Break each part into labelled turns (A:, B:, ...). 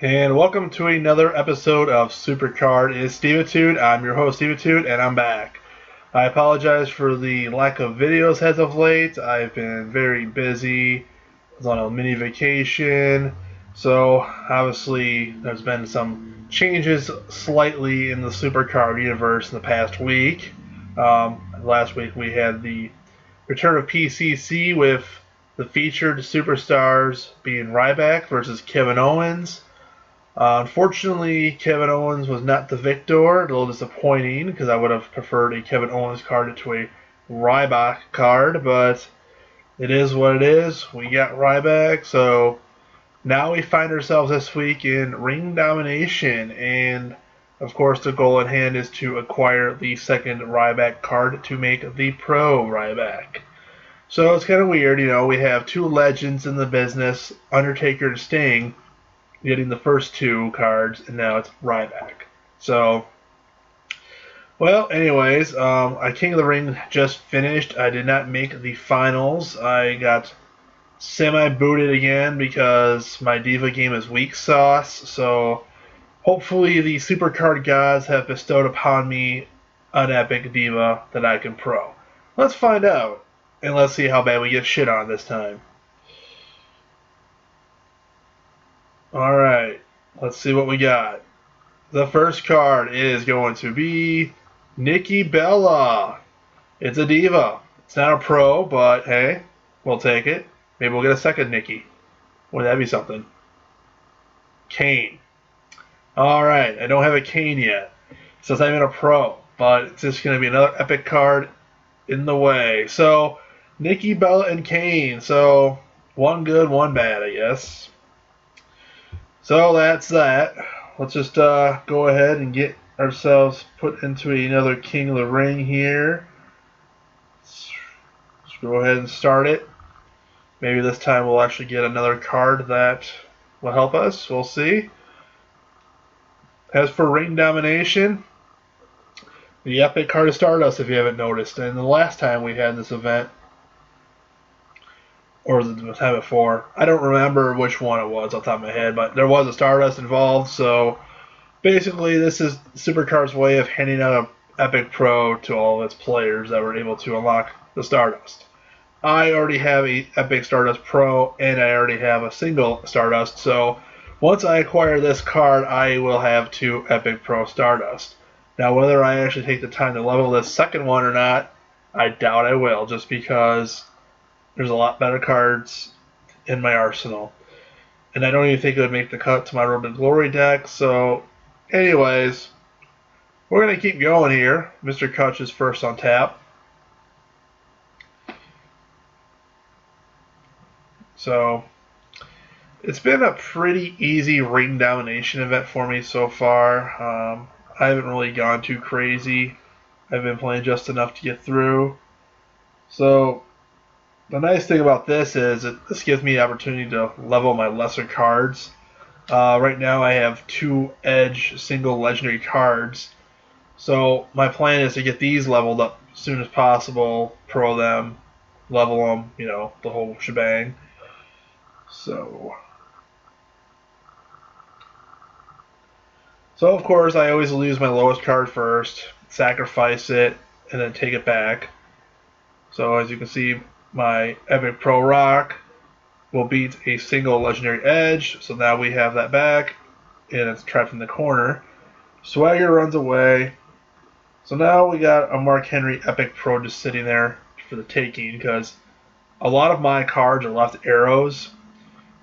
A: And welcome to another episode of Supercard. It's Stevitude. I'm your host, Stevitude, and I'm back. I apologize for the lack of videos as of late. I've been very busy. I was on a mini vacation. So, obviously, there's been some changes slightly in the Supercard universe in the past week. Last week we had the return of PCC with the featured superstars being Ryback versus Kevin Owens. Unfortunately, Kevin Owens was not the victor. A little disappointing because I would have preferred a Kevin Owens card to a Ryback card, but it is what it is. We got Ryback, so now we find ourselves this week in Ring Domination, and of course the goal at hand is to acquire the second Ryback card to make the Pro Ryback. So it's kind of weird, we have two legends in the business, Undertaker and Sting, getting the first two cards, and now it's Ryback. So, well, anyways, King of the Ring just finished. I did not make the finals. I got semi-booted again because my Diva game is weak sauce. So, hopefully the Supercard gods have bestowed upon me an Epic Diva that I can pro. Let's find out, and let's see how bad we get shit on this time. Alright, let's see what we got. The first card is going to be Nikki Bella. It's a diva. It's not a pro, but hey, we'll take it. Maybe we'll get a second Nikki. Wouldn't that be something? Kane. Alright, I don't have a Kane yet, so it's not even a pro, but it's just going to be another epic card in the way. So, Nikki Bella and Kane. So, one good, one bad, I guess. So that's that. Let's just go ahead and get ourselves put into another King of the Ring here. Let's go ahead and start it. Maybe this time we'll actually get another card that will help us. We'll see. As for Ring Domination, the Epic card of Stardust, if you haven't noticed. And the last time we had this event, or the time before, I don't remember which one it was off the top of my head, but there was a Stardust involved, so basically this is Supercard's way of handing out an Epic Pro to all of its players that were able to unlock the Stardust. I already have an Epic Stardust Pro, and I already have a single Stardust, so once I acquire this card, I will have two Epic Pro Stardust. Now, whether I actually take the time to level this second one or not, I doubt I will, just because there's a lot better cards in my arsenal. And I don't even think it would make the cut to my Road to Glory deck. So, anyways, we're going to keep going here. Mr. Kutch is first on tap. So, it's been a pretty easy Ring Domination event for me so far. I haven't really gone too crazy. I've been playing just enough to get through. So, the nice thing about this is this gives me the opportunity to level my lesser cards. Right now I have two Edge single legendary cards. So my plan is to get these leveled up as soon as possible, pro them, level them, the whole shebang. So of course I always lose my lowest card first, sacrifice it, and then take it back. So as you can see, my Epic Pro Rock will beat a single legendary Edge, so now we have that back, and it's trapped in the corner. Swagger runs away, so now we got a Mark Henry Epic Pro just sitting there for the taking, because a lot of my cards are left arrows,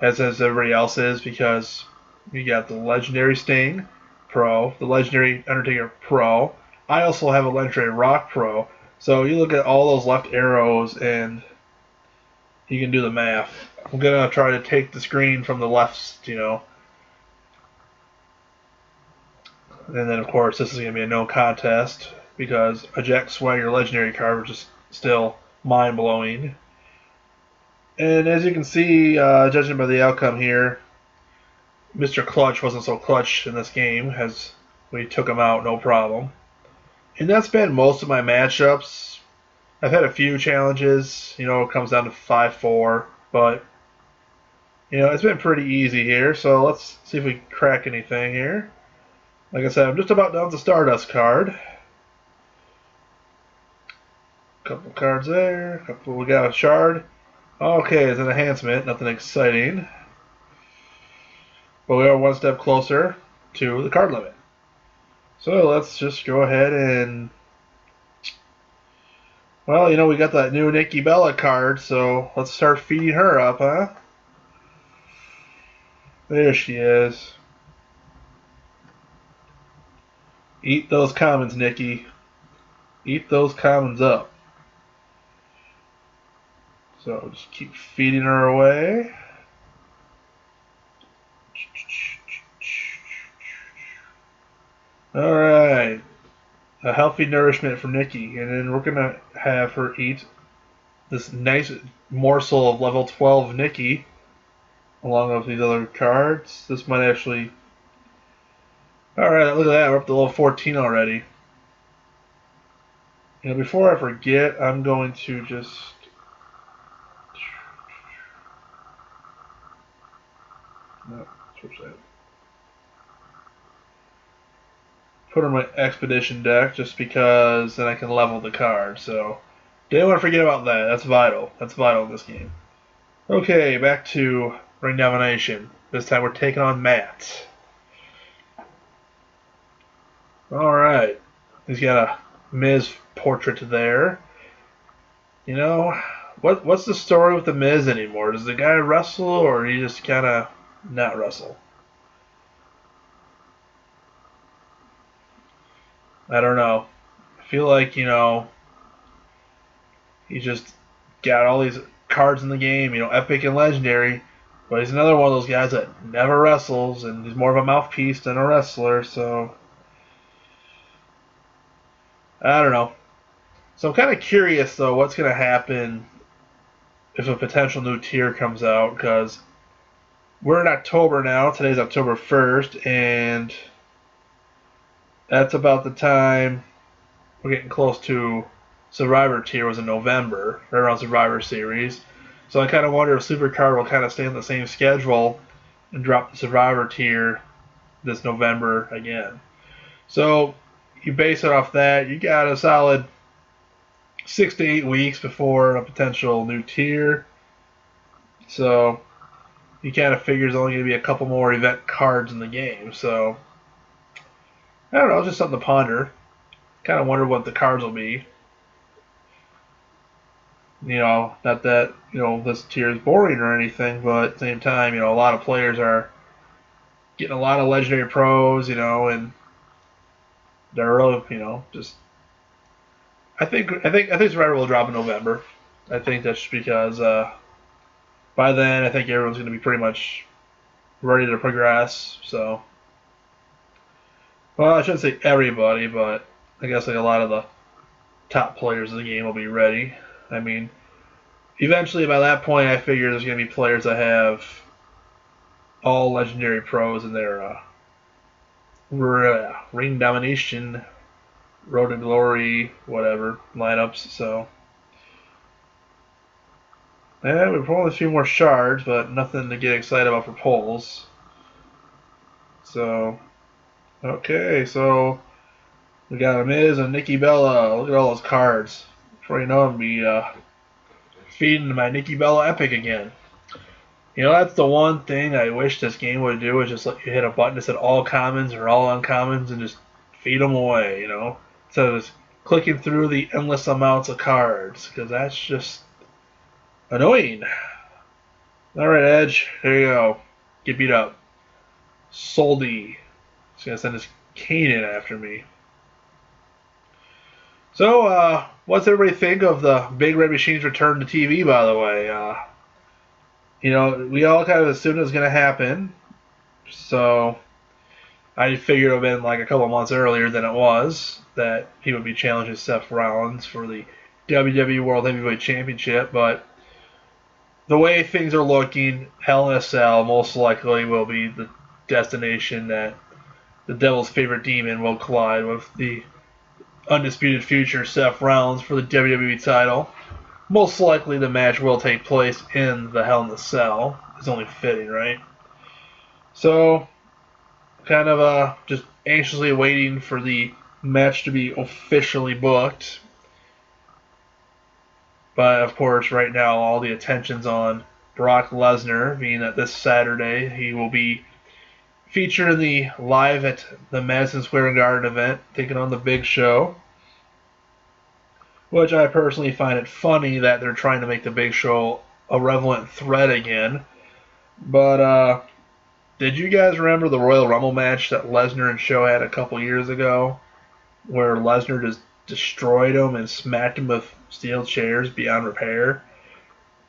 A: as everybody else is, because you got the legendary Sting Pro, the legendary Undertaker Pro. I also have a legendary Rock Pro, so you look at all those left arrows and you can do the math. I'm going to try to take the screen from the left, And then, of course, this is going to be a no contest because a Jack Swagger legendary card, which is still mind-blowing. And as you can see, judging by the outcome here, Mr. Clutch wasn't so clutch in this game as we took him out no problem. And that's been most of my matchups. I've had a few challenges, it comes down to 5-4, but You know, it's been pretty easy here, so let's see if we crack anything here. Like I said, I'm just about done with the Stardust card. Couple cards there. We got a shard. Okay, it's an enhancement. Nothing exciting. But we are one step closer to the card limit. So let's just go ahead and... Well, you know, we got that new Nikki Bella card, so let's start feeding her up, huh? There she is. Eat those commons, Nikki. Eat those commons up. So just keep feeding her away. Alright. A healthy nourishment for Nikki. And then we're going to have her eat this nice morsel of level 12 Nikki along with these other cards. This might actually... Alright, look at that. We're up to level 14 already. You know, before I forget, I'm going to just... No, switch that. Put her in my expedition deck just because then I can level the card. So didn't want to forget about that. That's vital. That's vital in this game. Okay, back to Ring Domination. This time we're taking on Matt. Alright. He's got a Miz portrait there. You know, what's the story with the Miz anymore? Does the guy wrestle or he just kind of not wrestle? I don't know. I feel like, you know, he just got all these cards in the game, you know, epic and legendary, but he's another one of those guys that never wrestles, and he's more of a mouthpiece than a wrestler, so I don't know. So I'm kind of curious, though, what's going to happen if a potential new tier comes out, because we're in October now. Today's October 1st, and that's about the time we're getting close to Survivor tier was in November, right around Survivor Series. So I kind of wonder if Supercard will kind of stay on the same schedule and drop the Survivor tier this November again. So you base it off that, you got a solid 6 to 8 weeks before a potential new tier. So you kind of figure there's only going to be a couple more event cards in the game. So I don't know, it's just something to ponder. Kind of wonder what the cards will be. You know, not that, you know, this tier is boring or anything, but at the same time, you know, a lot of players are getting a lot of legendary pros, you know, and they're really, you know, just I think Survivor will drop in November. I think that's just because by then I think everyone's going to be pretty much ready to progress. So, well, I shouldn't say everybody, but I guess like a lot of the top players in the game will be ready. I mean, eventually by that point, I figure there's going to be players that have all legendary pros in their Ring Domination, Road to Glory, whatever lineups. So, yeah, we're pulling a few more shards, but nothing to get excited about for polls. So, okay, so we got a Miz and Nikki Bella. Look at all those cards. Before you know it, I'll be feeding my Nikki Bella Epic again. You know, that's the one thing I wish this game would do, is just let you hit a button that said all commons or all uncommons and just feed them away, you know? Instead of just clicking through the endless amounts of cards, because that's just annoying. Alright, Edge, here you go. Get beat up. Soldy. He's going to send his Kanan after me. So, what's everybody think of the Big Red Machine's return to TV, by the way? You know, we all kind of assumed it was going to happen. So, I figured it would have been like a couple months earlier than it was, that he would be challenging Seth Rollins for the WWE World Heavyweight Championship. But the way things are looking, Hell in a Cell most likely will be the destination that the Devil's favorite demon will collide with the undisputed future Seth Rollins for the WWE title. Most likely the match will take place in the Hell in a Cell. is only fitting, right? So, kind of just anxiously waiting for the match to be officially booked. But of course, right now all the attention's on Brock Lesnar, being that this Saturday he will be featured in the Live at the Madison Square Garden event, taking on the Big Show. Which I personally find it funny that they're trying to make the Big Show a relevant threat again. But did you guys remember the Royal Rumble match that Lesnar and Show had a couple years ago, where Lesnar just destroyed him and smacked him with steel chairs beyond repair?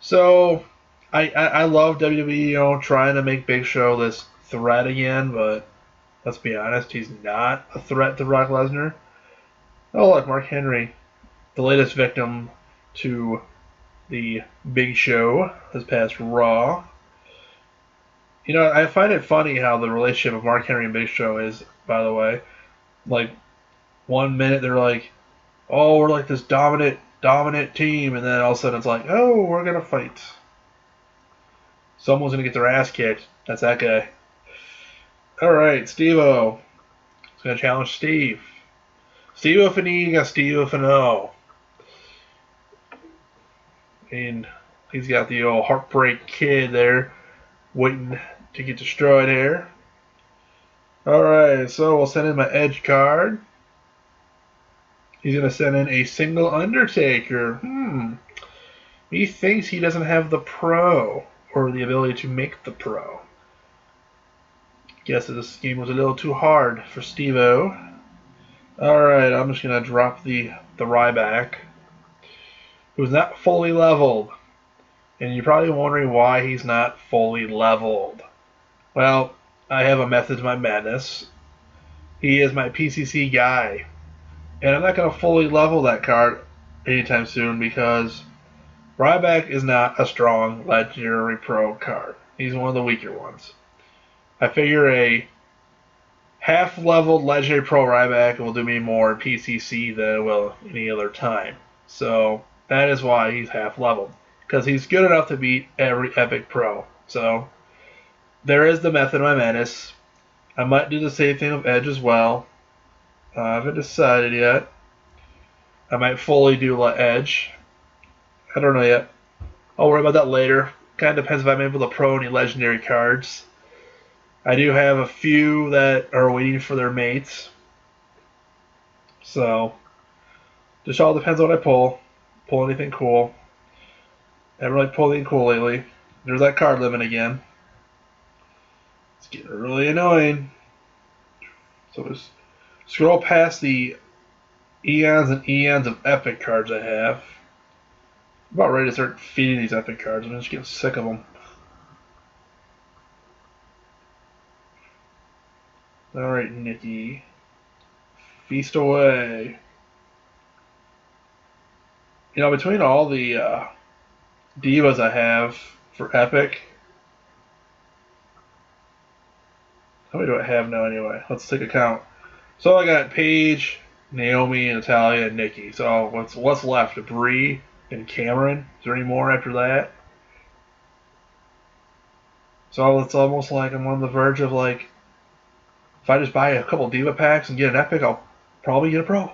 A: So I love WWE, trying to make Big Show this threat again, but let's be honest, he's not a threat to Brock Lesnar. Oh look, Mark Henry, the latest victim to the Big Show, has passed Raw. I find it funny how the relationship of Mark Henry and Big Show is, by the way. Like, 1 minute they're like, oh, we're like this dominant team, and then all of a sudden it's like, oh, we're going to fight. Someone's going to get their ass kicked. That's that guy. Alright, Steve-O. He's going to challenge Steve. Steve-O for an E, got Steve-O for an O. And he's got the old Heartbreak Kid there, waiting to get destroyed here. Alright, so we'll send in my Edge card. He's going to send in a single Undertaker. He thinks he doesn't have the Pro, or the ability to make the Pro. Guess this game was a little too hard for Steve-O. Alright, I'm just going to drop the Ryback, who's not fully leveled. And you're probably wondering why he's not fully leveled. Well, I have a method to my madness. He is my PCC guy. And I'm not going to fully level that card anytime soon because Ryback is not a strong Legendary Pro card. He's one of the weaker ones. I figure a half-leveled Legendary Pro Ryback will do me more in PCC than it will any other time. So that is why he's half-leveled. Because he's good enough to beat every Epic Pro. So there is the method of my madness. I might do the same thing with Edge as well. I haven't decided yet. I might fully do Edge. I don't know yet. I'll worry about that later. Kind of depends if I'm able to pro any legendary cards. I do have a few that are waiting for their mates. So, just all depends on what I pull. Pull anything cool. I haven't really pulled anything cool lately. There's that card limit again. It's getting really annoying. So just scroll past the eons and eons of Epic cards I have. I'm about ready to start feeding these Epic cards. I'm just getting sick of them. Alright, Nikki. Feast away. Between all the Divas I have for Epic, how many do I have now anyway? Let's take a count. So I got Paige, Naomi, Natalia, and Nikki. So what's left? Brie and Cameron. Is there any more after that? So it's almost like I'm on the verge of like, if I just buy a couple Diva packs and get an Epic, I'll probably get a Pro.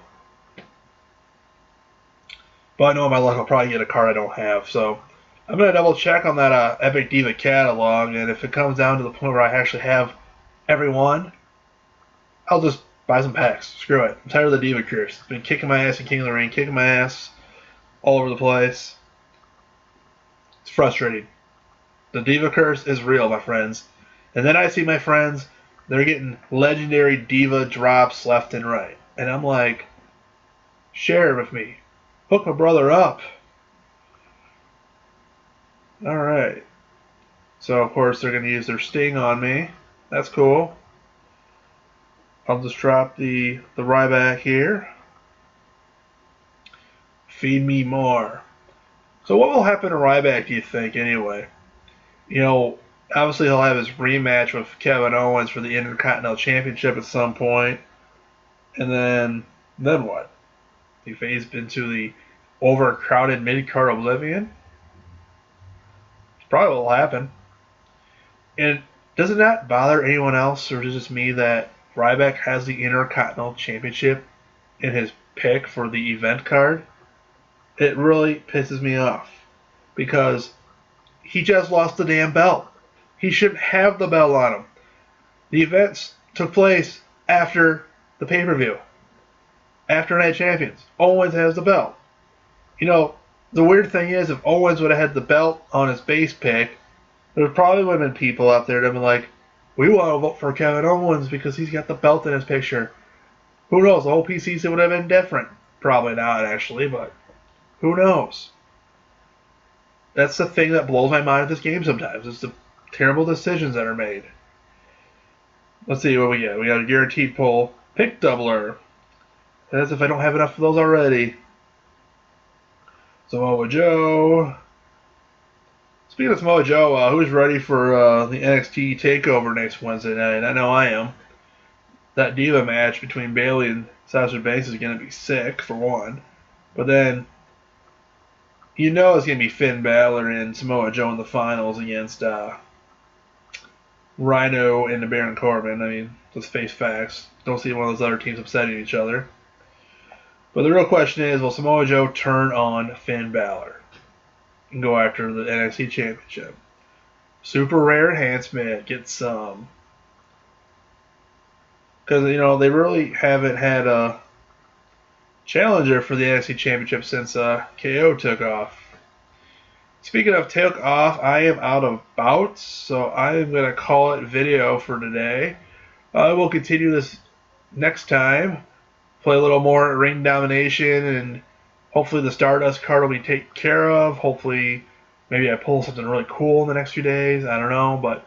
A: But I know in my luck I'll probably get a card I don't have. So I'm going to double check on that Epic Diva catalog, and if it comes down to the point where I actually have every one, I'll just buy some packs. Screw it. I'm tired of the Diva curse. It's been kicking my ass in King of the Ring, kicking my ass all over the place. It's frustrating. The Diva curse is real, my friends. And then I see my friends, they're getting legendary Diva drops left and right. And I'm like, share it with me. Hook my brother up. Alright. So, of course, they're going to use their Sting on me. That's cool. I'll just drop the Ryback here. Feed me more. So what will happen to Ryback, do you think, anyway? Obviously he'll have his rematch with Kevin Owens for the Intercontinental Championship at some point. And then what? He fades into the overcrowded mid-card oblivion? Probably what will happen. And does it not bother anyone else, or is it just me, that Ryback has the Intercontinental Championship in his pick for the event card? It really pisses me off because he just lost the damn belt. He shouldn't have the belt on him. The events took place after the pay-per-view. After Night Champions. Owens has the belt. You know, the weird thing is, if Owens would have had the belt on his base pick, there probably would have been people out there that would have been like, we want to vote for Kevin Owens because he's got the belt in his picture. Who knows? The whole PC would have been different. Probably not, actually, but who knows? That's the thing that blows my mind at this game sometimes. It's the terrible decisions that are made. Let's see what we get. We got a guaranteed pull. Pick doubler. As if I don't have enough of those already. Samoa Joe. Speaking of Samoa Joe, who's ready for the NXT TakeOver next Wednesday night? I know I am. That Diva match between Bayley and Sasha Banks is going to be sick, for one. But then, you know it's going to be Finn Balor and Samoa Joe in the finals against Rhino and the Baron Corbin. I mean, let's face facts. Don't see one of those other teams upsetting each other. But the real question is, will Samoa Joe turn on Finn Balor and go after the NXT Championship? Super rare enhancement. Get some. Because, you know, they really haven't had a challenger for the NXT Championship since KO took off. Speaking of took off, I am out of bouts, so I am going to call it video for today. I will continue this next time. Play a little more Ring Domination, and hopefully the Stardust card will be taken care of. Hopefully, maybe I pull something really cool in the next few days. I don't know, but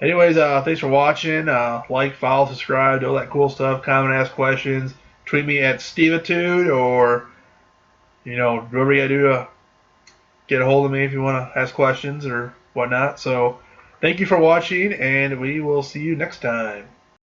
A: anyways, thanks for watching. Like, follow, subscribe, do all that cool stuff. Comment, ask questions. Tweet me at Stevitude, or, you know, whatever you gotta do to get a hold of me if you want to ask questions or whatnot. So, thank you for watching, and we will see you next time.